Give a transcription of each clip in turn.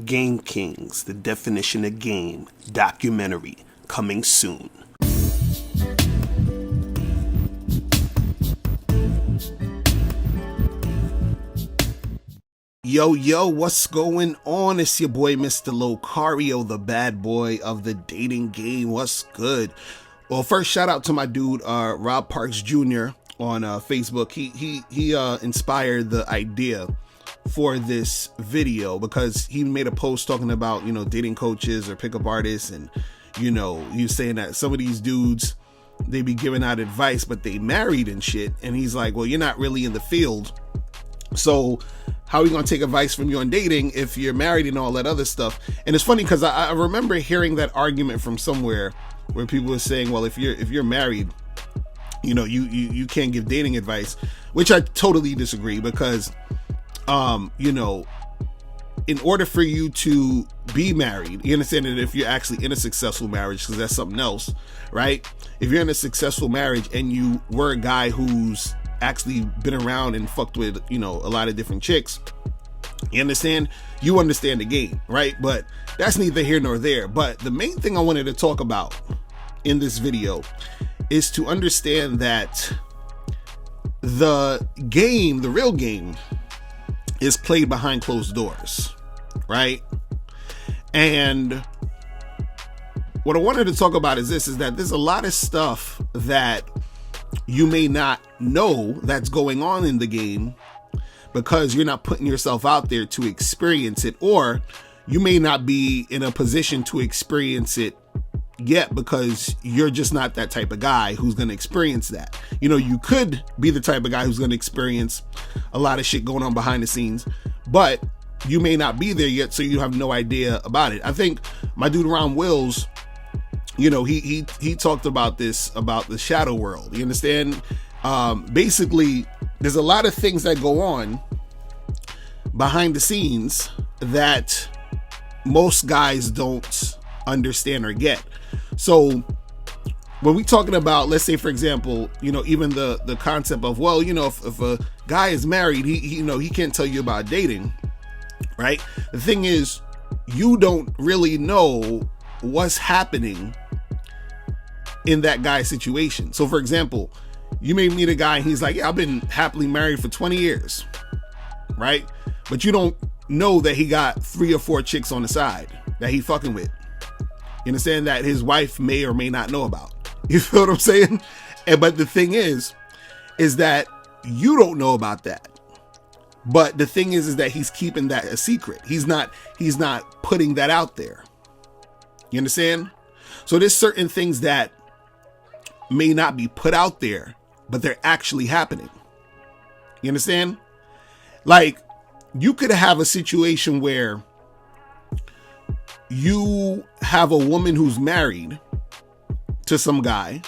Game Kings, The Definition of Game documentary coming soon. Yo, what's going on? It's your boy, Mr. Locario, the bad boy of the dating game. What's good? Well, first, shout out to my dude, Rob Parks Jr. on Facebook. He inspired the idea for this video because he made a post talking about, dating coaches or pickup artists. And, he was saying that some of these dudes, they be giving out advice, but they married and shit. And he's like, well, you're not really in the field. So how are we going to take advice from you on dating if you're married and all that other stuff? And it's funny because I remember hearing that argument from somewhere where people were saying, well, if you're married, you can't give dating advice, which I totally disagree because, in order for you to be married, you understand that if you're actually in a successful marriage, because that's something else, right? If you're in a successful marriage and you were a guy who's actually been around and fucked with, a lot of different chicks, you understand the game, right? But that's neither here nor there. But the main thing I wanted to talk about in this video is to understand that the game, the real game, is played behind closed doors, right? And what I wanted to talk about is that there's a lot of stuff that you may not know that's going on in the game because you're not putting yourself out there to experience it, or you may not be in a position to experience it yet because you're just not that type of guy who's going to experience that. You could be the type of guy who's going to experience a lot of shit going on behind the scenes, but you may not be there yet, so you have no idea about it. I think my dude Ron Wills, he talked about this, about the shadow world. You understand? Basically, there's a lot of things that go on behind the scenes that most guys don't understand or get. So when we talking about, let's say, for example, even the concept of, well, if a guy is married, he can't tell you about dating, right? The thing is, you don't really know what's happening in that guy's situation. So for example, you may meet a guy and he's like, yeah, I've been happily married for 20 years, right? But you don't know that he got 3 or 4 chicks on the side that he fucking with. You understand, that his wife may or may not know about. You feel what I'm saying? But the thing is that you don't know about that. But the thing is that he's keeping that a secret. He's not putting that out there. You understand? So there's certain things that may not be put out there, but they're actually happening. You understand? Like, you could have a situation where you have a woman who's married to some guy,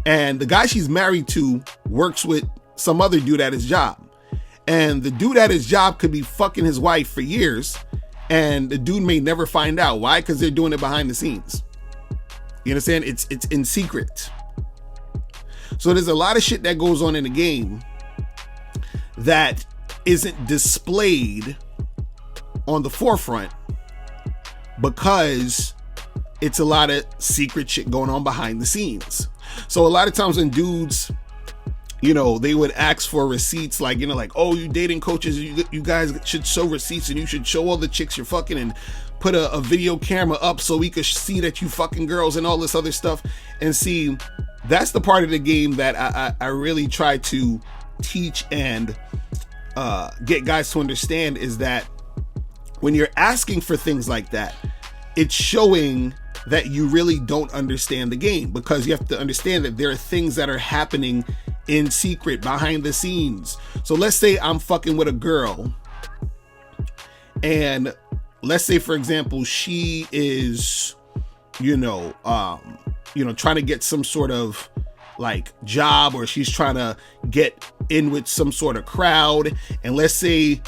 and the guy she's married to works with some other dude at his job. And the dude at his job could be fucking his wife for years, and the dude may never find out. Why? Because they're doing it behind the scenes. You understand? It's in secret. So there's a lot of shit that goes on in the game that isn't displayed on the forefront because it's a lot of secret shit going on behind the scenes. So a lot of times when dudes, they would ask for receipts, like, oh, you dating coaches, you guys should show receipts, and you should show all the chicks you're fucking, and put a video camera up so we could see that you fucking girls and all this other stuff. And see, that's the part of the game that I really try to teach and get guys to understand, is that when you're asking for things like that, it's showing that you really don't understand the game, because you have to understand that there are things that are happening in secret behind the scenes. So let's say I'm fucking with a girl, and let's say, for example, she is, trying to get some sort of like job, or she's trying to get in with some sort of crowd. And let's say,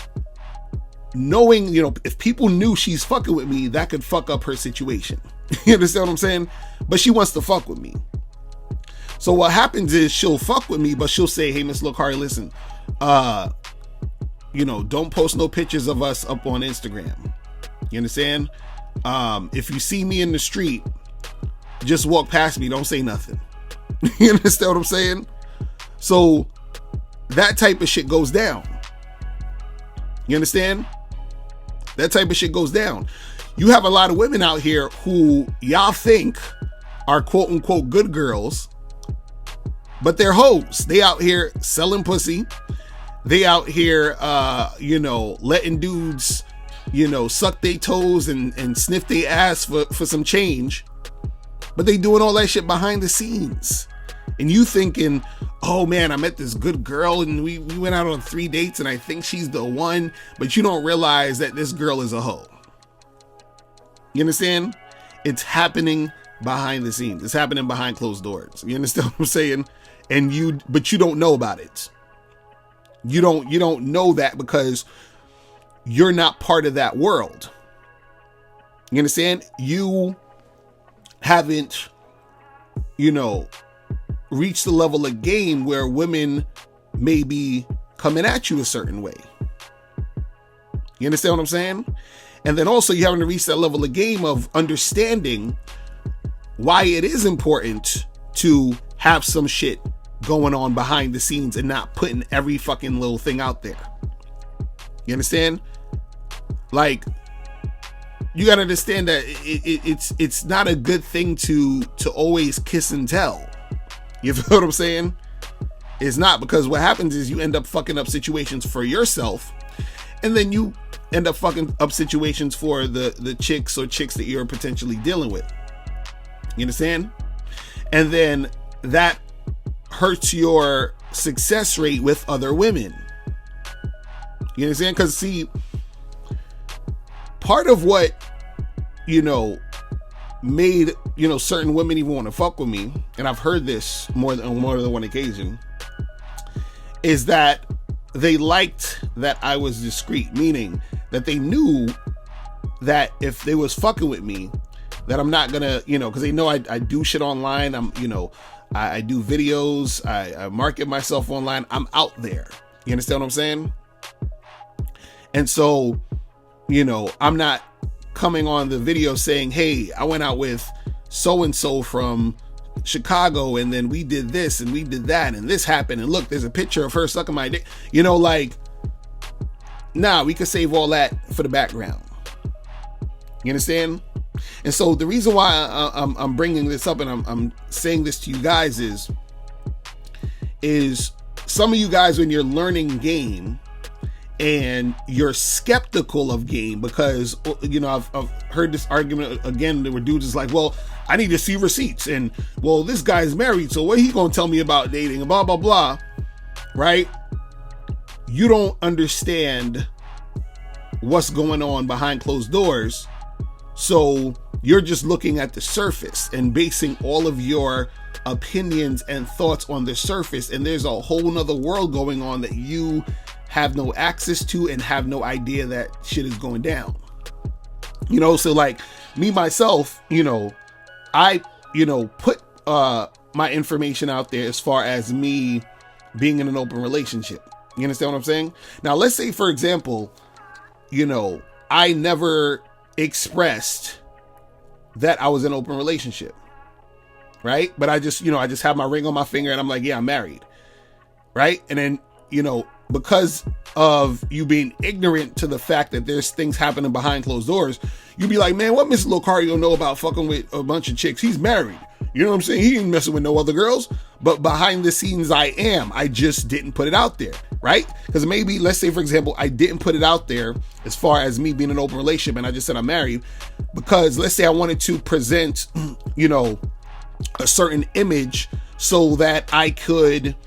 knowing, if people knew she's fucking with me, that could fuck up her situation. You understand what I'm saying? But she wants to fuck with me. So what happens is she'll fuck with me, but she'll say, hey, Miss Locario, listen, don't post no pictures of us up on Instagram. You understand? If you see me in the street, just walk past me. Don't say nothing. You understand what I'm saying? So that type of shit goes down. You understand? That type of shit goes down. You have a lot of women out here who y'all think are quote unquote good girls, but they're hoes. They out here selling pussy. They out here, letting dudes, suck their toes and sniff their ass for some change. But they doing all that shit behind the scenes. And you thinking, oh man, I met this good girl and we went out on 3 dates and I think she's the one. But you don't realize that this girl is a hoe. You understand? It's happening behind the scenes. It's happening behind closed doors. You understand what I'm saying? But you don't know about it. You don't know that because you're not part of that world. You understand? You haven't, reached the level of game where women may be coming at you a certain way. You understand what I'm saying? And then also you haven't reached that level of game of understanding why it is important to have some shit going on behind the scenes and not putting every fucking little thing out there. You understand? Like, you gotta understand that it's not a good thing to always kiss and tell. You feel what I'm saying? It's not, because what happens is you end up fucking up situations for yourself, and then you end up fucking up situations for the chicks that you're potentially dealing with. You understand? And then that hurts your success rate with other women. You understand? Because see, part of what, made, certain women even want to fuck with me, and I've heard this more than one occasion, is that they liked that I was discreet, meaning that they knew that if they was fucking with me, that I'm not gonna, because they know I do shit online. I do videos. I market myself online. I'm out there. You understand what I'm saying? And so, I'm not coming on the video saying, hey, I went out with so-and-so from Chicago and then we did this and we did that and this happened and look, there's a picture of her sucking my dick. Nah, we could save all that for the background. You understand? And so the reason why I'm bringing this up and I'm saying this to you guys is some of you guys, when you're learning game and you're skeptical of game, because I've heard this argument again where dudes is like, well, I need to see receipts, and well, this guy's married, so what he gonna tell me about dating and blah blah blah, right? You don't understand what's going on behind closed doors, so you're just looking at the surface and basing all of your opinions and thoughts on the surface, and there's a whole nother world going on that you have no access to and have no idea that shit is going down. So like me myself, I put my information out there as far as me being in an open relationship. You understand what I'm saying? Now let's say, for example, I never expressed that I was in an open relationship, right? But I just have my ring on my finger and I'm like, yeah, I'm married, right? And then, because of you being ignorant to the fact that there's things happening behind closed doors, you'd be like, man, what Mr. Locario know about fucking with a bunch of chicks? He's married. You know what I'm saying? He ain't messing with no other girls. But behind the scenes, I am. I just didn't put it out there, right? Because maybe, let's say, for example, I didn't put it out there as far as me being in an open relationship and I just said I'm married, because let's say I wanted to present, a certain image so that I could,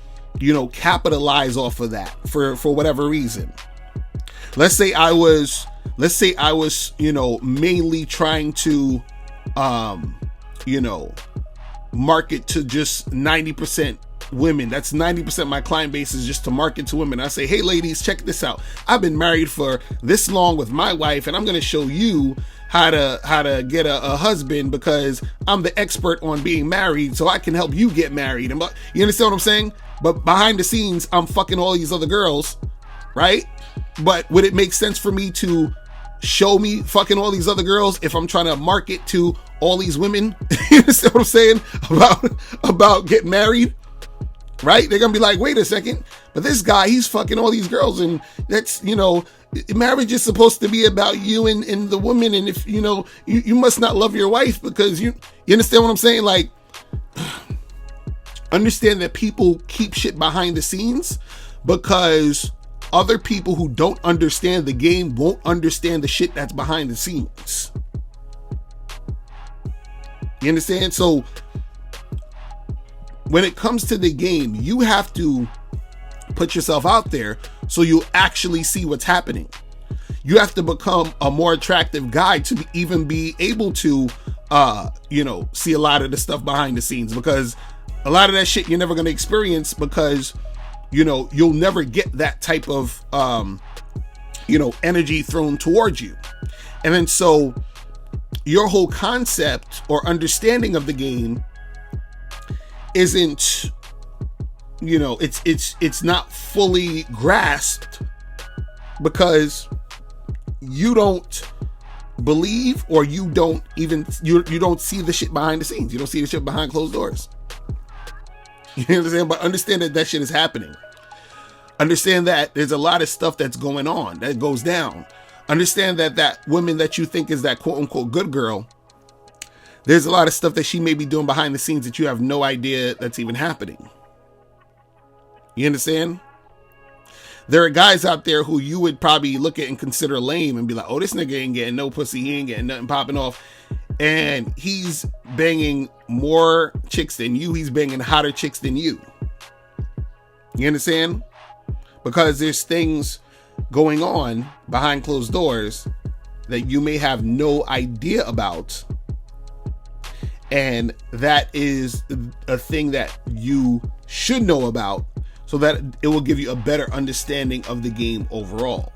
capitalize off of that for whatever reason. Let's say I was, mainly trying to, market to just 90% women. That's 90% my client base, is just to market to women. I say, hey ladies, check this out. I've been married for this long with my wife, and I'm going to show you how to get a husband, because I'm the expert on being married, so I can help you get married. And you understand what I'm saying? But behind the scenes, I'm fucking all these other girls, right? But would it make sense for me to, show me fucking all these other girls if I'm trying to market to all these women. You understand what I'm saying about getting married, right? They're gonna be like, wait a second, but this guy, he's fucking all these girls, and that's, you know, marriage is supposed to be about you and the woman, and if, you know, you must not love your wife because you understand what I'm saying? Like, understand that people keep shit behind the scenes because other people who don't understand the game won't understand the shit that's behind the scenes. You understand? So when it comes to the game, you have to put yourself out there so you'll actually see what's happening. You have to become a more attractive guy to even be able to, you know, see a lot of the stuff behind the scenes, because a lot of that shit you're never going to experience because, you know, you'll never get that type of, you know, energy thrown towards you. And then so your whole concept or understanding of the game isn't, you know, it's not fully grasped because you don't believe, or you don't even, you don't see the shit behind the scenes. You don't see the shit behind closed doors. You understand? But understand that shit is happening. Understand that there's a lot of stuff that's going on, that goes down. Understand that woman that you think is that quote unquote good girl, there's a lot of stuff that she may be doing behind the scenes that you have no idea that's even happening. You understand? There are guys out there who you would probably look at and consider lame and be like, oh, this nigga ain't getting no pussy, he ain't getting nothing popping off. And he's banging more chicks than you. He's banging hotter chicks than you. You understand? Because there's things going on behind closed doors that you may have no idea about. And that is a thing that you should know about so that it will give you a better understanding of the game overall.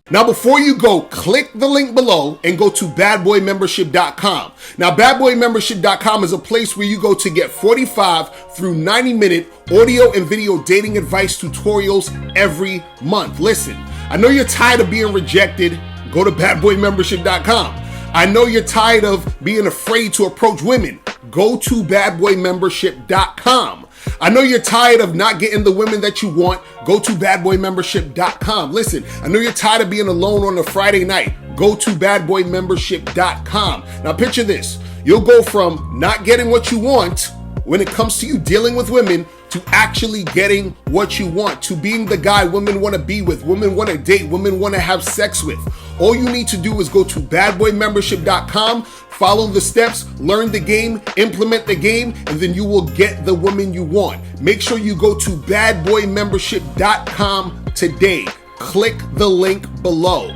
Now, before you go, click the link below and go to badboymembership.com. Now, badboymembership.com is a place where you go to get 45 through 90-minute audio and video dating advice tutorials every month. Listen, I know you're tired of being rejected. Go to badboymembership.com. I know you're tired of being afraid to approach women. Go to badboymembership.com. I know you're tired of not getting the women that you want. Go to badboymembership.com. Listen, I know you're tired of being alone on a Friday night. Go to badboymembership.com. Now picture this. You'll go from not getting what you want when it comes to you dealing with women to actually getting what you want, to being the guy women want to be with, women want to date, women want to have sex with. All you need to do is go to badboymembership.com, follow the steps, learn the game, implement the game, and then you will get the woman you want. Make sure you go to badboymembership.com today. Click the link below.